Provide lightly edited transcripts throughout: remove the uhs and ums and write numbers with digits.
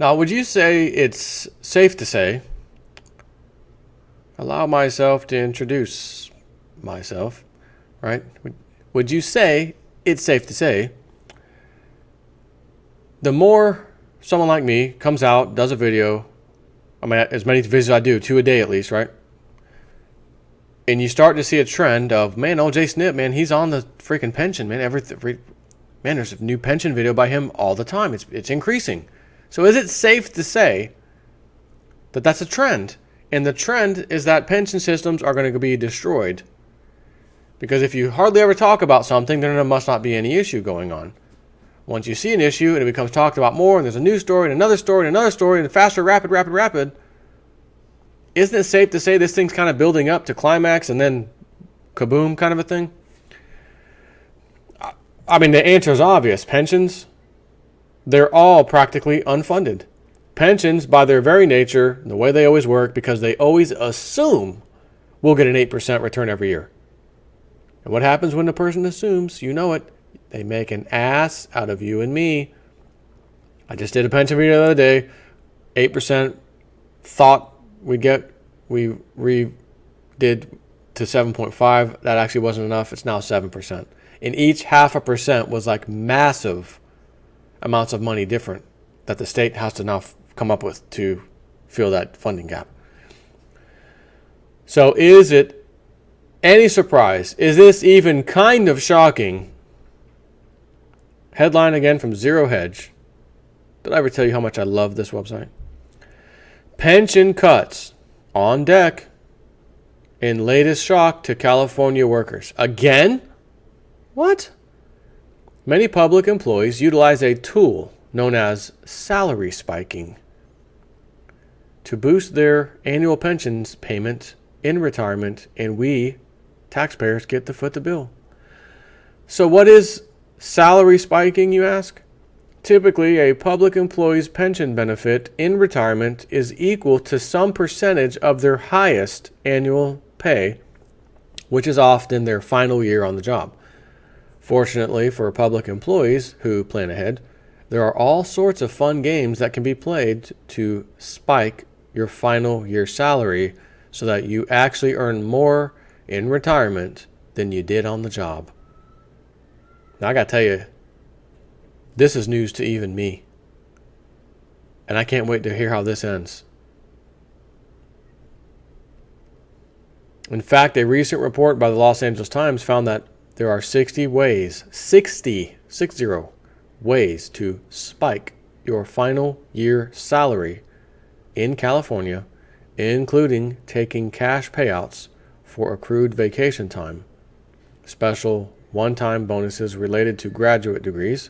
Now, would you say it's safe to say, allow myself to introduce myself, right? Would you say it's safe to say the more someone like me comes out, does a video, I mean, as many videos as I do, 2 a day at least, right? And you start to see a trend of, man, OJ Snip, man, he's on the freaking pension, man. Man, there's a new pension video by him all the time. It's increasing. So is it safe to say that that's a trend? And the trend is that pension systems are going to be destroyed. Because if you hardly ever talk about something, then there must not be any issue going on. Once you see an issue and it becomes talked about more, and there's a new story and another story and another story, and faster, rapid, isn't it safe to say this thing's kind of building up to climax and then kaboom kind of a thing? I mean, the answer is obvious. Pensions, they're all practically unfunded. Pensions, by their very nature, the way they always work, because they always assume we'll get an 8% return every year. And what happens when the person assumes? You know it. They make an ass out of you and me. I just did a pension video the other day. 8% thought we'd get. We did to 7.5. That actually wasn't enough. It's now 7%. And each 0.5% was like massive amounts of money different that the state has to now come up with to fill that funding gap. So is it any surprise? Is this even kind of shocking? Headline again from Zero Hedge. Did I ever tell you how much I love this website? Pension cuts on deck in latest shock to California workers. Again? What? Many public employees utilize a tool known as salary spiking to boost their annual pensions payment in retirement, and we, taxpayers, get to foot the bill. So what is salary spiking, you ask? Typically, a public employee's pension benefit in retirement is equal to some percentage of their highest annual pay, which is often their final year on the job. Fortunately for public employees who plan ahead, there are all sorts of fun games that can be played to spike your final year salary so that you actually earn more in retirement than you did on the job. Now, I got to tell you, this is news to even me. And I can't wait to hear how this ends. In fact, a recent report by the Los Angeles Times found that there are 60 ways to spike your final year salary in California, including taking cash payouts for accrued vacation time, special one-time bonuses related to graduate degrees,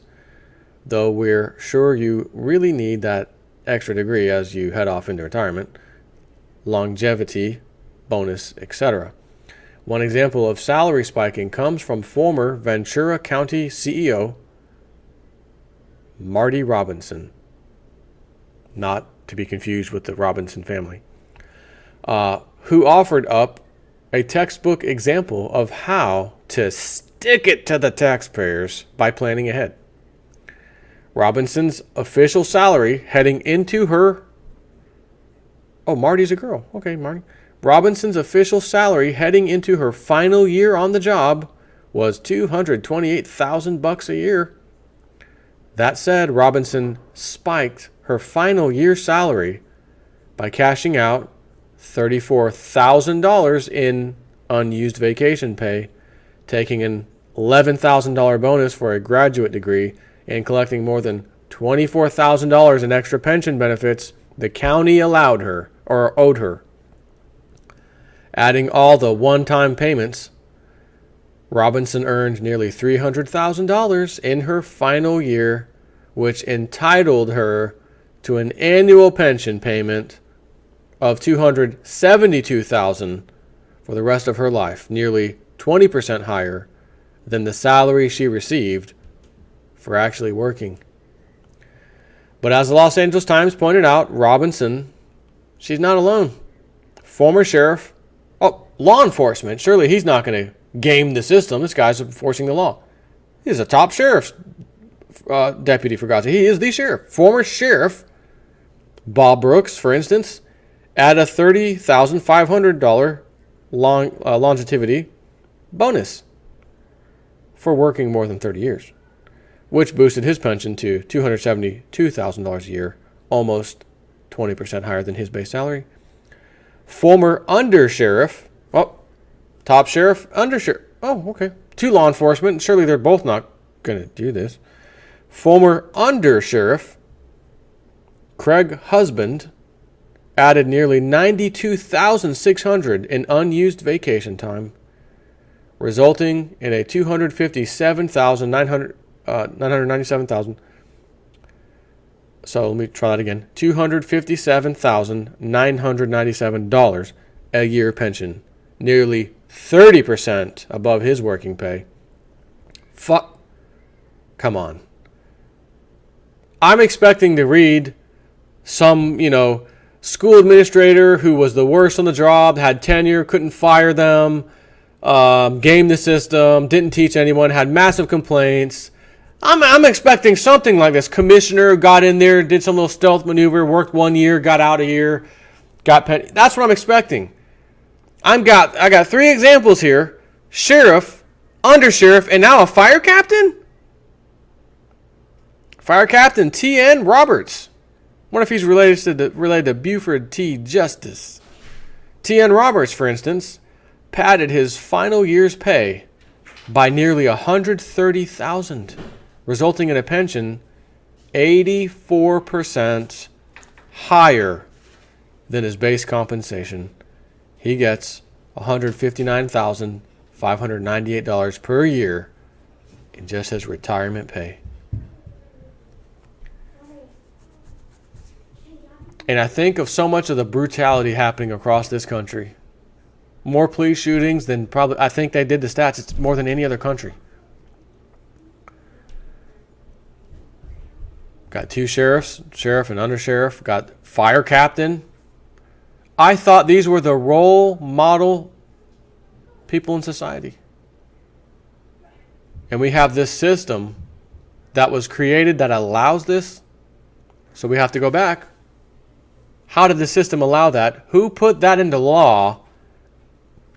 though we're sure you really need that extra degree as you head off into retirement, longevity bonus, etc. One example of salary spiking comes from former Ventura County CEO Marty Robinson, not to be confused with the Robinson family, who offered up a textbook example of how to stick it to the taxpayers by planning ahead. Robinson's official salary heading into her... Oh, Marty's a girl. Okay, Marty. Robinson's official salary heading into her final year on the job was $228,000 a year. That said, Robinson spiked her final year salary by cashing out $34,000 in unused vacation pay, taking an $11,000 bonus for a graduate degree, and collecting more than $24,000 in extra pension benefits the county allowed her or owed her. Adding all the one-time payments, Robinson earned nearly $300,000 in her final year, which entitled her to an annual pension payment of $272,000 for the rest of her life, nearly 20% higher than the salary she received for actually working. But as the Los Angeles Times pointed out, Robinson, she's not alone. Former sheriff, law enforcement, surely he's not going to game the system. This guy's enforcing the law. He's a top sheriff's deputy, for God's sake. He is the sheriff. Former sheriff Bob Brooks, for instance, add a $30,500 longevity bonus for working more than 30 years, which boosted his pension to $272,000 a year, almost 20% higher than his base salary. Former undersheriff, top sheriff, undersheriff, okay, 2 law enforcement, surely they're both not going to do this. Former undersheriff Craig Husband added nearly $92,600 in unused vacation time, resulting in a $257,997. So let me try that again. $257,997 a year pension, nearly 30% above his working pay. Come on. I'm expecting to read some, school administrator who was the worst on the job, had tenure, couldn't fire them, gamed the system, didn't teach anyone, had massive complaints. I'm expecting something like this. Commissioner got in there, did some little stealth maneuver, worked 1 year, got out a year, got penny. That's what I'm expecting. I got 3 examples here: sheriff, undersheriff, and now a fire captain. Fire Captain T.N. Roberts. What if he's related to Buford T. Justice? T.N. Roberts, for instance, padded his final year's pay by nearly $130,000, resulting in a pension 84% higher than his base compensation. He gets $159,598 per year in just his retirement pay. And I think of so much of the brutality happening across this country. More police shootings than probably, I think they did the stats, it's more than any other country. Got 2 sheriffs, sheriff and undersheriff, got fire captain. I thought these were the role model people in society. And we have this system that was created that allows this. So we have to go back. How did the system allow that? Who put that into law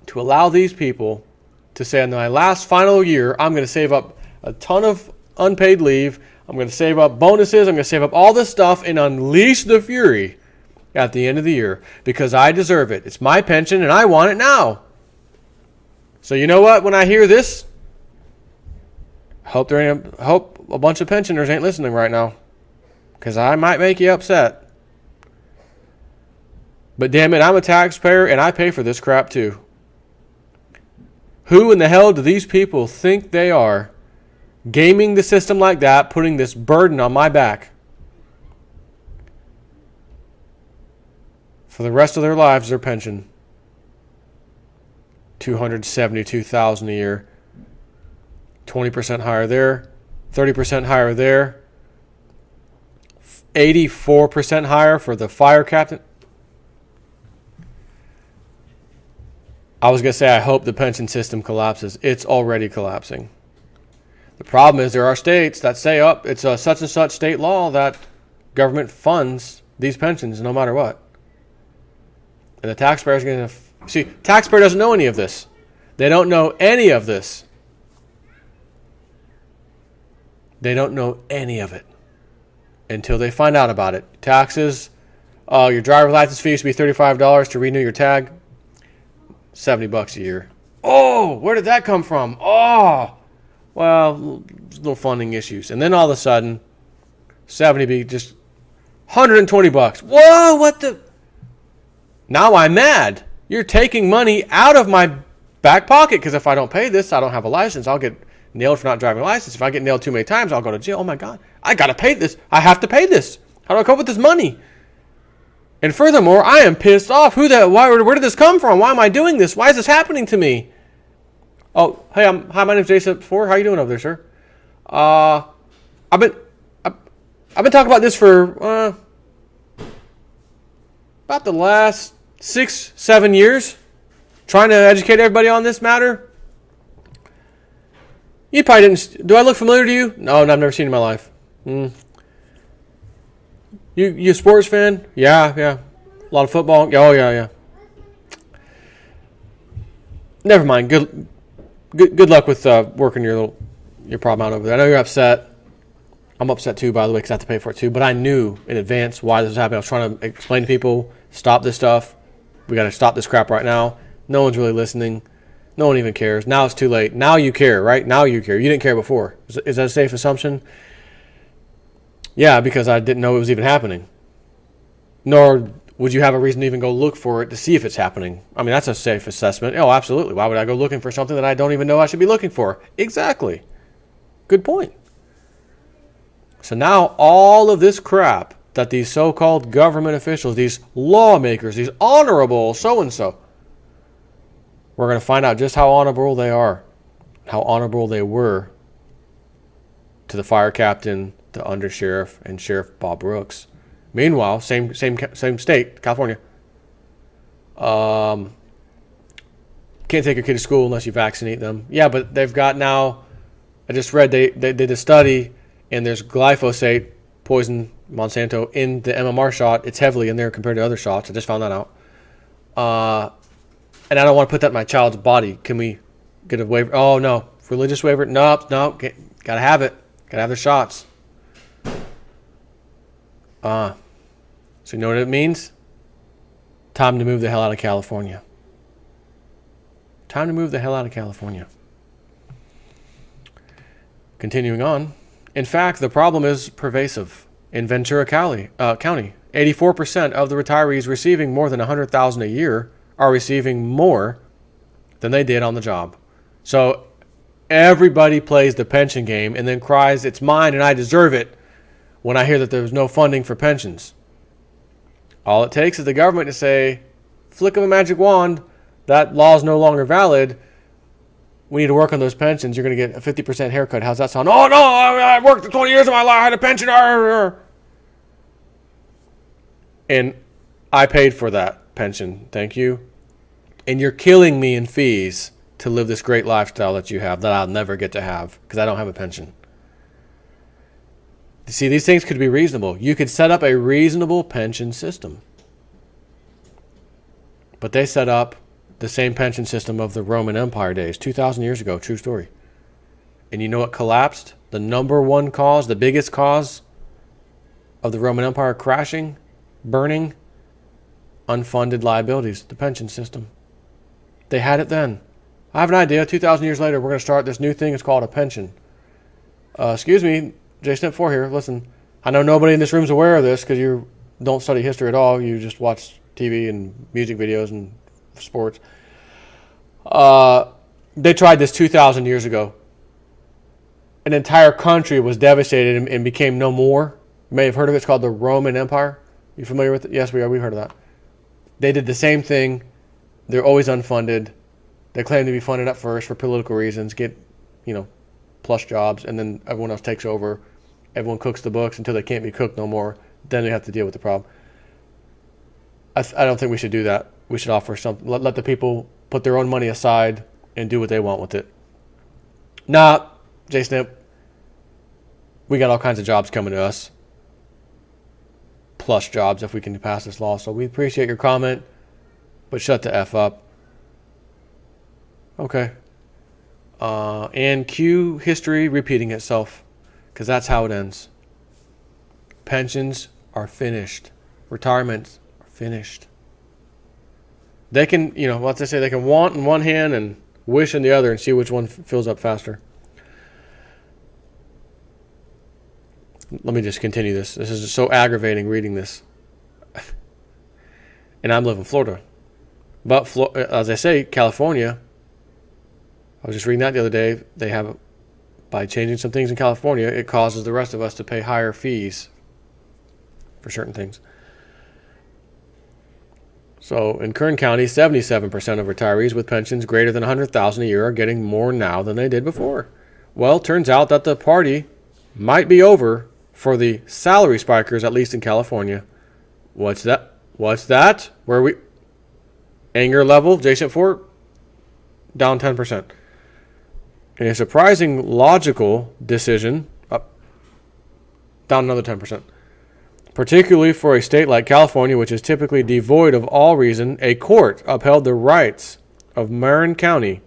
to allow these people to say, in my last final year, I'm going to save up a ton of unpaid leave. I'm going to save up bonuses. I'm going to save up all this stuff and unleash the fury at the end of the year because I deserve it. It's my pension and I want it now. So you know what? When I hear this, hope a bunch of pensioners ain't listening right now because I might make you upset. But damn it, I'm a taxpayer and I pay for this crap too. Who in the hell do these people think they are, gaming the system like that, putting this burden on my back for the rest of their lives, their pension? $272,000 a year, 20% higher there, 30% higher there, 84% higher for the fire captain. I was going to say, I hope the pension system collapses. It's already collapsing. The problem is there are states that say, it's a such and such state law that government funds these pensions no matter what. And the taxpayer is going to... See, taxpayer doesn't know any of this. They don't know any of this. They don't know any of it until they find out about it. Taxes, your driver's license fee used to be $35 to renew your tag. $70 a year. Oh, where did that come from? Oh, well, little funding issues. And then all of a sudden, 70 be just $120. Whoa, what the? Now I'm mad. You're taking money out of my back pocket because if I don't pay this, I don't have a license. I'll get nailed for not driving a license. If I get nailed too many times, I'll go to jail. Oh my God, I got to pay this. I have to pay this. How do I cope with this money? And furthermore, I am pissed off. Where did this come from? Why am I doing this? Why is this happening to me? Oh, hey, hi, my name's Jason Four. How you doing over there, sir? I've been talking about this for about the last 6-7 years, trying to educate everybody on this matter. You probably didn't. Do I look familiar to you? No, I've never seen it in my life. You a sports fan? Yeah, yeah. A lot of football? Oh, yeah, yeah. Never mind. Good luck with working your problem out over there. I know you're upset. I'm upset too, by the way, because I have to pay for it too. But I knew in advance why this was happening. I was trying to explain to people, stop this stuff. We got to stop this crap right now. No one's really listening. No one even cares. Now it's too late. Now you care, right? Now you care. You didn't care before. Is that a safe assumption? Yeah, because I didn't know it was even happening. Nor would you have a reason to even go look for it to see if it's happening. I mean, that's a safe assessment. Oh, absolutely. Why would I go looking for something that I don't even know I should be looking for? Exactly. Good point. So now all of this crap that these so-called government officials, these lawmakers, these honorable so-and-so, we're going to find out just how honorable they are, how honorable they were to the fire captain, the undersheriff, and Sheriff Bob Brooks. Meanwhile, same state, California. Can't take your kid to school unless you vaccinate them. Yeah, but they've got now, I just read they did a study, and there's glyphosate, poison, Monsanto, in the MMR shot. It's heavily in there compared to other shots. I just found that out. And I don't want to put that in my child's body. Can we get a waiver? Oh, no. Religious waiver? Nope. Gotta have it. Gotta have their shots. So you know what it means? Time to move the hell out of California. Time to move the hell out of California. Continuing on. In fact, the problem is pervasive. In Ventura County, 84% of the retirees receiving more than $100,000 a year are receiving more than they did on the job. So everybody plays the pension game and then cries, it's mine and I deserve it, when I hear that there's no funding for pensions. All it takes is the government to say, flick of a magic wand, that law is no longer valid. We need to work on those pensions. You're going to get a 50% haircut. How's that sound? Oh, no, I worked 20 years of my life. I had a pension. And I paid for that pension. Thank you. And you're killing me in fees to live this great lifestyle that you have that I'll never get to have because I don't have a pension. See, these things could be reasonable. You could set up a reasonable pension system. But they set up the same pension system of the Roman Empire days, 2,000 years ago, true story. And you know what collapsed? The number one cause, the biggest cause of the Roman Empire crashing, burning, unfunded liabilities, the pension system. They had it then. I have an idea. 2,000 years later, we're going to start this new thing. It's called a pension. Excuse me, JSnip4 here. Listen, I know nobody in this room is aware of this because you don't study history at all. You just watch TV and music videos and sports. They tried this 2,000 years ago. An entire country was devastated and became no more. You may have heard of it. It's called the Roman Empire. You familiar with it? Yes, we are. We've heard of that. They did the same thing. They're always unfunded. They claim to be funded at first for political reasons, get, plus jobs, and then everyone else takes over. Everyone cooks the books until they can't be cooked no more. Then they have to deal with the problem. I don't think we should do that. We should offer something. Let the people put their own money aside and do what they want with it. Nah, JSnip, we got all kinds of jobs coming to us. Plus jobs if we can pass this law. So we appreciate your comment, but shut the F up. Okay. And cue history repeating itself, because that's how it ends. Pensions are finished. Retirements are finished. They can, what they say, they can want in one hand and wish in the other and see which one fills up faster. Let me just continue this. This is just so aggravating reading this. And I'm living in Florida. But as I say, California, I was just reading that the other day. They have, by changing some things in California, it causes the rest of us to pay higher fees for certain things. So in Kern County, 77% of retirees with pensions greater than $100,000 a year are getting more now than they did before. Well, turns out that the party might be over for the salary spikers, at least in California. What's that? Where we? Anger level, JSnip4, down 10%. In a surprising logical decision, up, down another 10%. Particularly for a state like California, which is typically devoid of all reason, a court upheld the rights of Marin County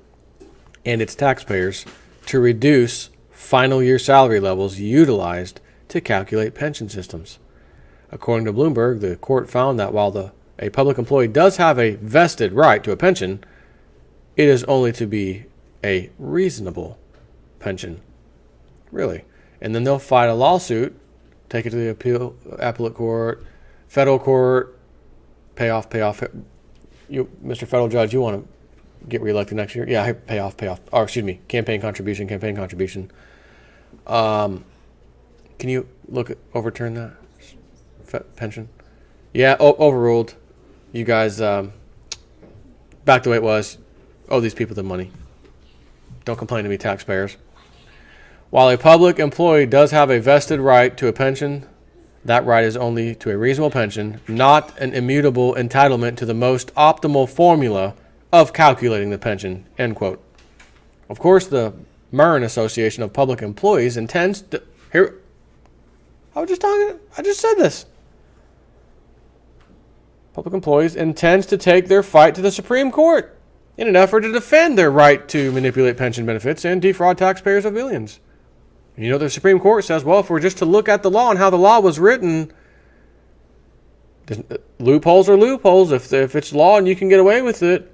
and its taxpayers to reduce final year salary levels utilized to calculate pension systems. According to Bloomberg, the court found that while a public employee does have a vested right to a pension, it is only to be a reasonable pension. Really. And then they'll fight a lawsuit, take it to the appellate court, federal court, pay off. You, Mr. Federal Judge, you want to get reelected next year? Yeah, pay off. Or excuse me, campaign contribution. Can you overturn that? Pension? Yeah, overruled. You guys, back the way it was. Owe these people the money. Don't complain to me, taxpayers. While a public employee does have a vested right to a pension, that right is only to a reasonable pension, not an immutable entitlement to the most optimal formula of calculating the pension, end quote. Of course, the Marin Association of Public Employees intends to... I just said this. Public employees intends to take their fight to the Supreme Court in an effort to defend their right to manipulate pension benefits and defraud taxpayers of billions. You know, the Supreme Court says, well, if we're just to look at the law and how the law was written, loopholes are loopholes. If it's law and you can get away with it,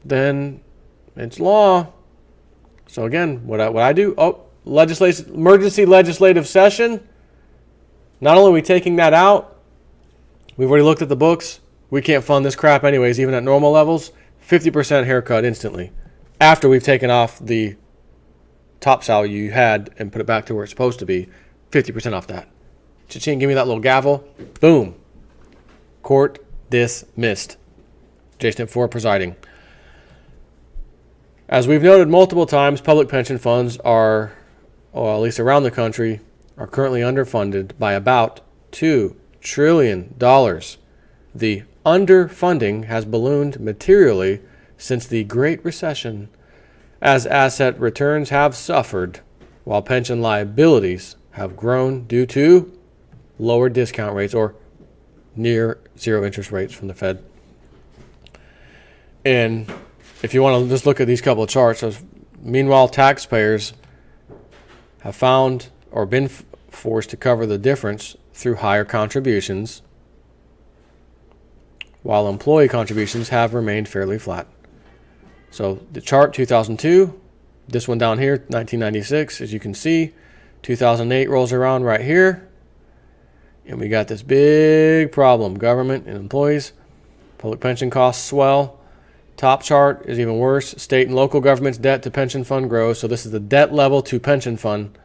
then it's law. So again, what I do? Emergency legislative session. Not only are we taking that out, we've already looked at the books. We can't fund this crap anyways, even at normal levels. 50% haircut instantly. After we've taken off the top salary you had and put it back to where it's supposed to be, 50% off that. Cha-ching, give me that little gavel. Boom. Court dismissed. Jason 4 presiding. As we've noted multiple times, public pension funds are, or at least around the country, are currently underfunded by about $2 trillion. The underfunding has ballooned materially since the Great Recession, as asset returns have suffered, while pension liabilities have grown due to lower discount rates or near zero interest rates from the Fed. And if you want to just look at these couple of charts, meanwhile, taxpayers have found or been forced to cover the difference through higher contributions, while employee contributions have remained fairly flat. So the chart 2002, this one down here, 1996, as you can see, 2008 rolls around right here, and we got this big problem. Government and employees, public pension costs swell. Top chart is even worse. State and local government's debt to pension fund grows. So this is the debt level to pension fund.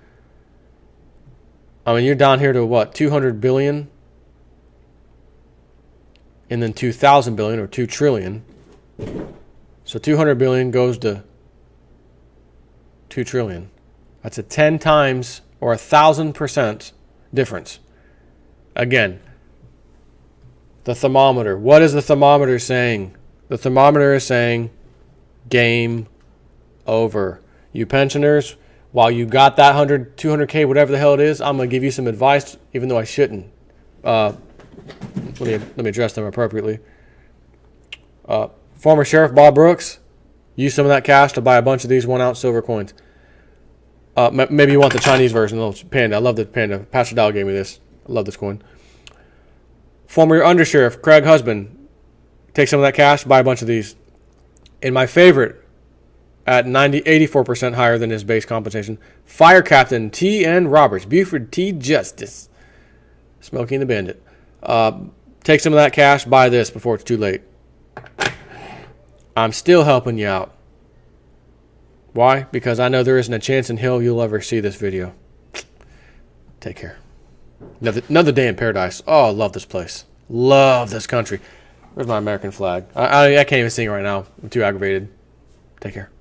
I mean, you're down here to what, 200 billion? And then 2,000 billion or 2 trillion. So 200 billion goes to 2 trillion. That's a 10 times or 1,000% difference. Again, the thermometer. What is the thermometer saying? The thermometer is saying game over. You pensioners, while you got that 100, 200K, whatever the hell it is, I'm going to give you some advice, even though I shouldn't. Let me address them appropriately. Former Sheriff Bob Brooks used some of that cash to buy a bunch of these 1-ounce silver coins. Maybe you want the Chinese version, the little panda. I love the panda. Pastor Dow gave me this. I love this coin. Former Undersheriff Craig Husband, take some of that cash, buy a bunch of these. And my favorite, at 84% higher than his base compensation, Fire Captain T.N. Roberts, Buford T. Justice, Smokey and the Bandit. Take some of that cash, buy this before it's too late. I'm still helping you out. Why? Because I know there isn't a chance in hell you'll ever see this video. Take care. Another day in paradise. Oh, I love this place. Love this country. Where's my American flag? I can't even sing right now. I'm too aggravated. Take care.